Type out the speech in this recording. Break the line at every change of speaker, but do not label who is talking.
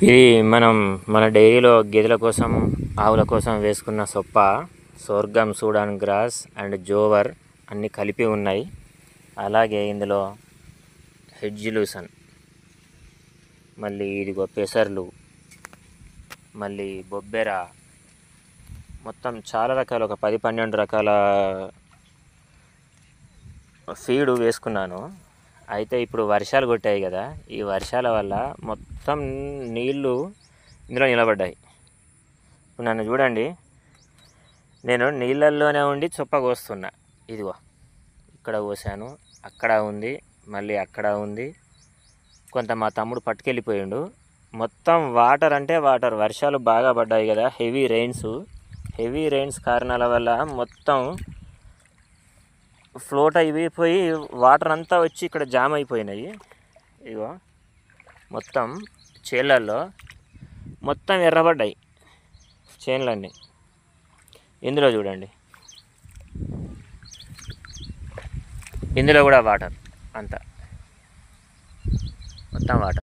ఇది మనం మన డైరీలో గేదెల కోసం ఆవుల కోసం వేసుకున్న సొప్ప sorghum Sudan grass and jowar అన్నీ కలిపి ఉన్నాయి. అలాగే ఇందులో హెడ్జిలూసన్, మళ్ళీ ఇదిగో పెసర్లు, మళ్ళీ బొబ్బెర, మొత్తం చాలా రకాల ఒక 10-12 రకాల ఫీడు వేసుకున్నాను. అయితే ఇప్పుడు వర్షాలు కొట్టాయి కదా, ఈ వర్షాల వల్ల మొత్తం నీళ్ళు ఇందులో నిలబడ్డాయి. ఇప్పుడు నన్ను చూడండి, నేను నీళ్ళల్లోనే ఉండి చొప్ప కోస్తున్నా. ఇదిగో ఇక్కడ కోసాను, అక్కడ ఉంది, మళ్ళీ అక్కడ ఉంది. కొంత మా తమ్ముడు పట్టుకెళ్ళిపోయిండు. మొత్తం వాటర్ అంటే వాటర్, వర్షాలు బాగా పడ్డాయి కదా, హెవీ రెయిన్స్ కారణాల వల్ల మొత్తం ఫ్లోట్ అయిపోయి వాటర్ అంతా వచ్చి ఇక్కడ జామ్ అయిపోయినాయి. ఇగో మొత్తం చేళ్ళల్లో మొత్తం ఎర్రబడ్డాయి చేన్లన్నీ. ఇందులో చూడండి, ఇందులో కూడా వాటర్, అంతా మొత్తం వాటర్.